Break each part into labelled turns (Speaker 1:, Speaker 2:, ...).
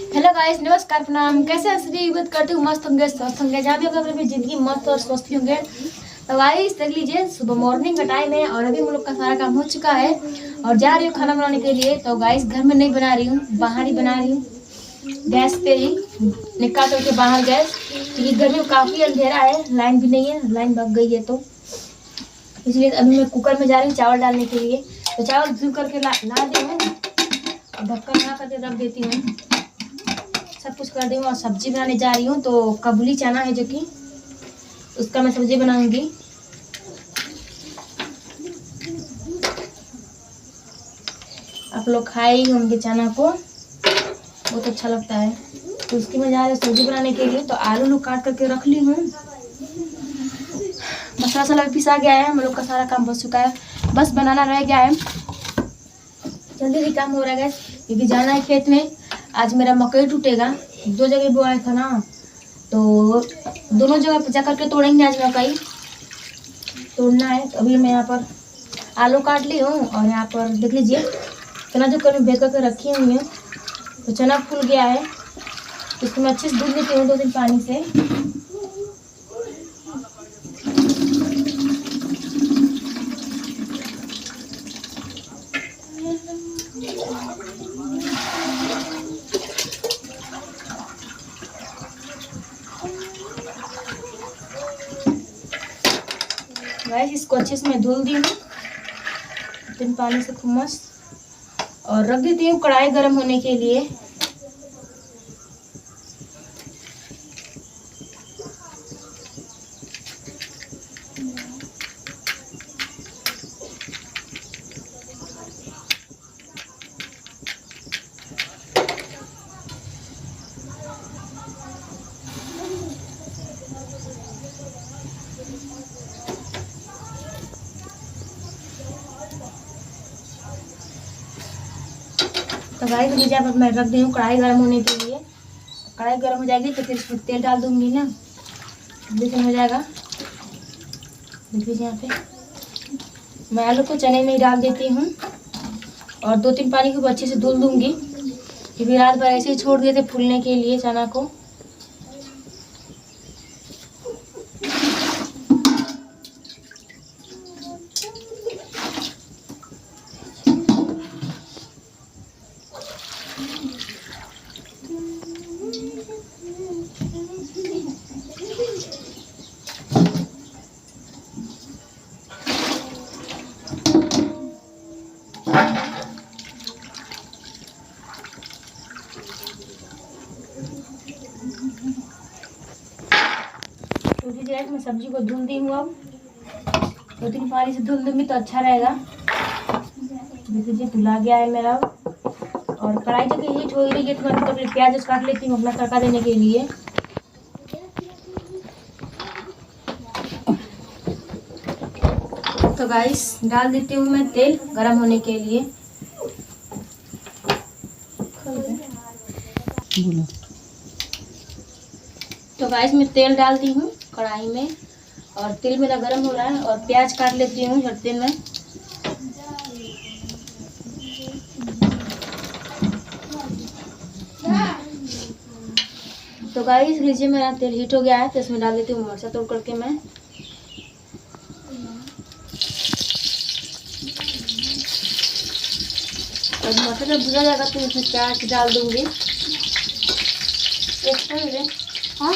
Speaker 1: Hello guys, नमस्कार, प्रणाम। कैसे हैं सभी? उम्मीद करती हूँ मस्त होंगे, स्वस्थ होंगे, जहाँ भी होगा अपनी जिंदगी मस्त और स्वस्थ होंगे। तो गाइस देख लीजिए, सुबह मॉर्निंग का टाइम है और अभी हम लोग का सारा काम हो चुका है और जा रही हूँ खाना बनाने के लिए। तो गाइस घर में नहीं बना रही हूँ, बाहर ही बना रही हूँ, गैस पे ही निकाल करके बाहर गैस, क्योंकि घर में काफ़ी अंधेरा है, लाइन भी नहीं है, लाइन भाग गई है। तो इसलिए अभी मैं कुकर में जा रही हूँ चावल डालने के लिए। तो चावल धुल करके ला दी हूँ, ढक्कन लगा करके रख देती हूँ, सब कुछ कर दी हूँ और सब्जी बनाने जा रही हूँ। तो काबुली चना है जो कि उसका मैं सब्जी बनाऊंगी। आप लोग खाए ही होंगे चना को, बहुत अच्छा लगता है। तो उसकी मैं जा रही हूँ सब्जी बनाने के लिए। तो आलू काट करके रख ली हूँ, मसाला वसाला पिसा गया है, हम लोग का सारा काम बच चुका है, बस बनाना रह गया है। जल्दी भी काम हो रहा है क्योंकि जाना है खेत में। आज मेरा मकई टूटेगा, 2 जगह बोया था ना, तो दोनों जगह जा करके तोड़ेंगे। आज मकई तोड़ना है। तो अभी मैं यहाँ पर आलू काट ली हूँ और यहाँ पर देख लीजिए चना जो कर भेज करके रखी हुई हूँ। तो चना फूल गया है, तो इसको मैं अच्छे से धुल लेती हूँ 2 दिन पानी से। गाइस इसको अच्छे से मैं धुल दी हूँ 2 दिन पानी से खूब मस्त, और रख देती हूँ कढ़ाई गर्म होने के लिए। तो गाइस लीजिए अब मैं रख दी हूँ कढ़ाई गर्म होने के लिए। कढ़ाई गर्म हो जाएगी तो फिर इसमें तेल डाल दूंगी ना, जैसे हो जाएगा। देखिए यहाँ पे मैं आलू को चने में ही डाल देती हूँ और 2-3 पानी को अच्छे से धुल दूंगी, क्योंकि रात भर ऐसे ही छोड़ दिए थे फूलने के लिए चना को। मैं सब्जी को धुल दी हूँ, अब 2-3 पानी से धुल दूंगी तो अच्छा रहेगा। देख लीजिए धुला गया है मेरा। और कढ़ाई जब हीट हो रही है तो मैं तो प्याज काट लेती हूँ अपना तड़का देने के लिए। तो गाइस डाल देती हूँ मैं तेल गरम होने के लिए। तो गाइस मैं तेल डाल दी हूँ कढ़ाई में और तेल मेरा गरम हो रहा है और प्याज काट लेती हूँ झट तेल में। तो गाइस लीजिए मेरा तेल हीट हो गया है, तो इसमें डाल देती हूँ मिर्चा तोड़ करके मैं। और मटर जब भुना जाएगा तो इसमें प्याज डाल दूंगी। हाँ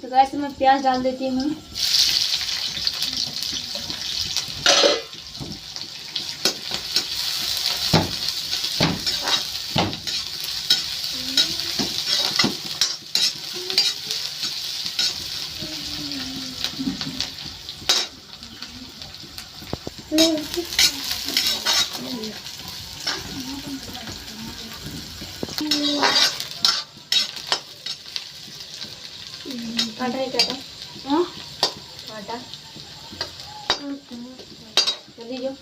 Speaker 1: तो गाइस मैं प्याज डाल देती हूँ। आटा ही काटा, हाँ आटा जल्दी जो।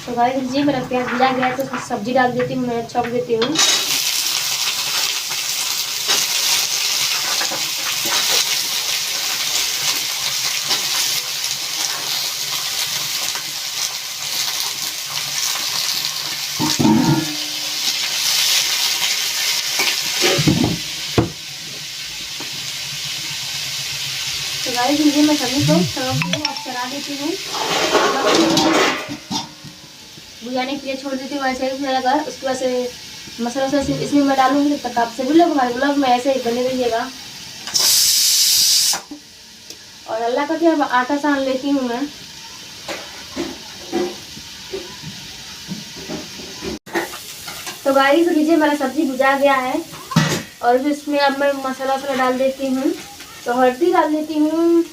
Speaker 1: तो गाइस जी मेरा प्याज भुजा गया है, तो उसमें सब्जी डाल देती हूँ, मैं छौंक देती हूँ। तो गाइस जी मैं सब्जी को चला देती हूँ, बुझाने के लिए छोड़ देती हूँ ऐसे ही लगाकर। उसके बाद से मसाला वसाला इसमें मैं डालूंगी, तब तक आप सभी लोग हमारे ब्लॉग में ऐसे ही बने रहिएगा। और अल्लाह का क्या आटा सान लेती हूँ मैं। तो गाइस लीजिए मेरा सब्जी भुजा गया है, और फिर इसमें अब मैं मसाला वसाला डाल देती हूँ। तो हल्दी डाल देती हूँ,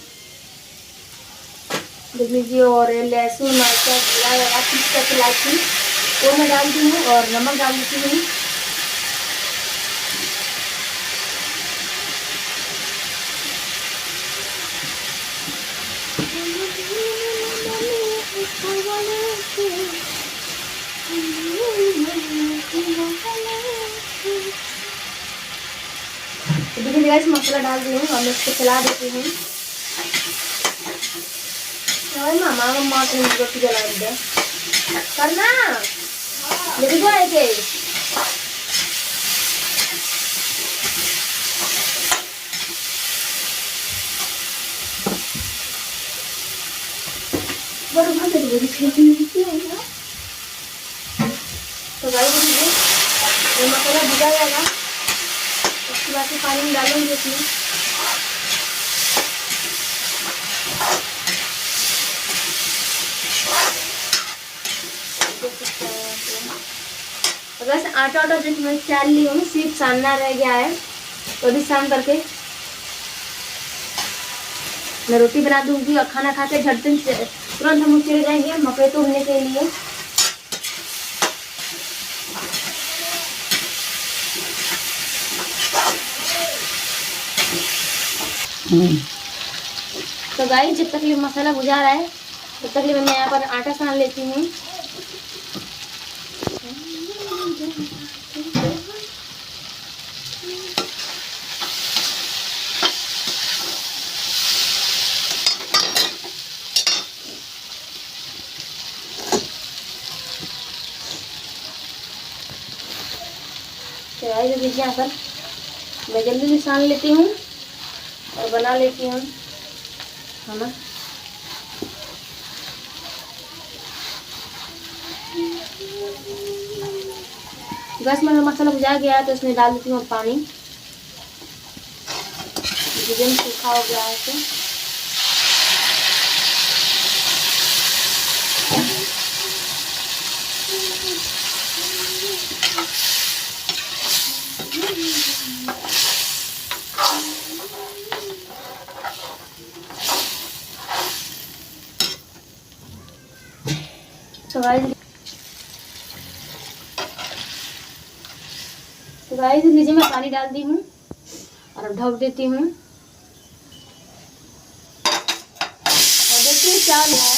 Speaker 1: देख लीजिए, और लहसुन अदरक इलायची वो मैं डालती हूँ, और नमक डाल देती हूँ। तो देखिए गाइस मसाला डाल दी हूँ, और मैं इसको चला देती हूँ। मामा मम्मा को रोटी जला दे करना लेके जाए के बड़ा भाग दे दे। तो गाइस ये मसाला भुजा जाएगा, उसके बाद पानी में डालूंगी इसमें। बस आटा जो मैं चाल ली हूँ, सिर्फ सानना रह गया है, तो भी सान करके मैं रोटी बना दूंगी। और खाना खा के झट तुरंत हम चले जाएंगे मकई तोड़ने के लिए। तो गाइस जब तक ये मसाला भुजा रहा है, तब तक मैं यहाँ पर आटा सान लेती हूँ। तो देखिए यहाँ पर मैं जल्दी सान लेती हूँ और बना लेती हूँ खाना। गैस में मसाला भुजा गया है, तो इसमें डाल देती हूँ पानी। एकदम सूखा हो गया है तो गाइस लीजिए मैं पानी डाल दी हूँ और अब ढक देती हूँ। और देखिए क्या लिया है।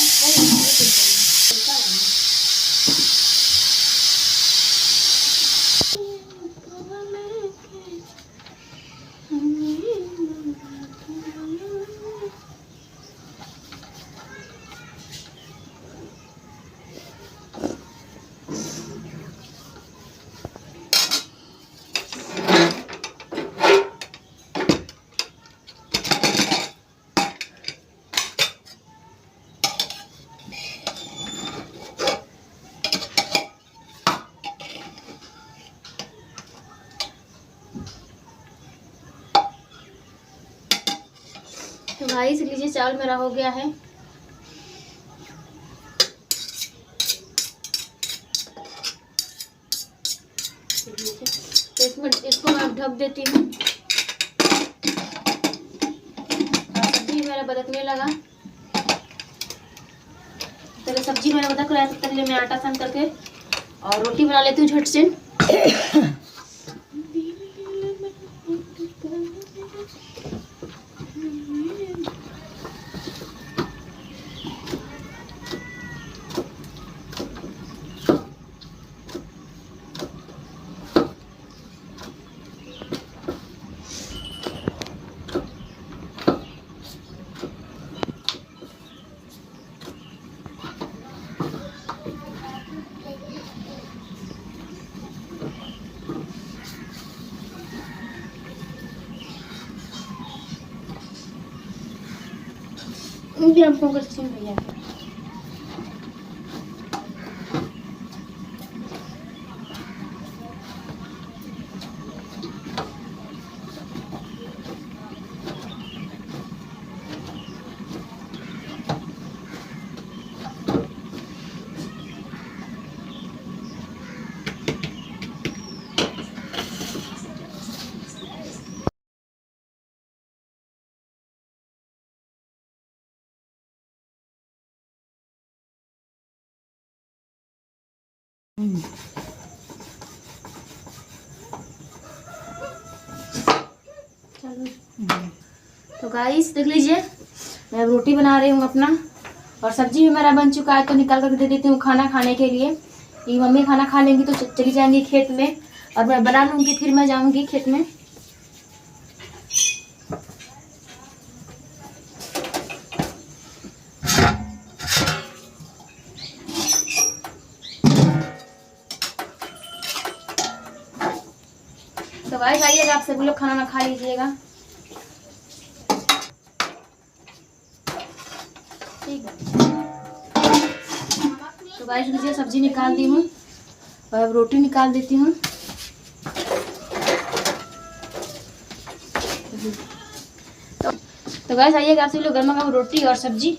Speaker 1: तो गाइस लीजिए चावल मेरा हो गया है। तो इसको मैं ढक देती हूँ। सब्जी मेरा बदकने लगा, तो सब्जी मेरा बदक रहा है, तब तक मैं आटा सान करके और रोटी बना लेती हूँ झट से। मुझे आपको करती हूँ भैया। तो गाइस देख लीजिए, मैं अब रोटी बना रही हूँ अपना, और सब्जी भी मेरा बन चुका है, तो निकाल कर दे देती हूँ खाना खाने के लिए। ये मम्मी खाना खा लेंगी तो चली जाएंगी खेत में, और मैं बना लूँगी, फिर मैं जाऊँगी खेत में। तो गाइस आइएगा, आप सभी लोग खाना ना खा लीजिएगा, ठीक है। तो गाइस लीजिए, सब्जी निकाल दी हूँ और अब रोटी निकाल देती हूँ। तो गाइस आइएगा, आप सभी लोग गर्मा गर्म रोटी और सब्जी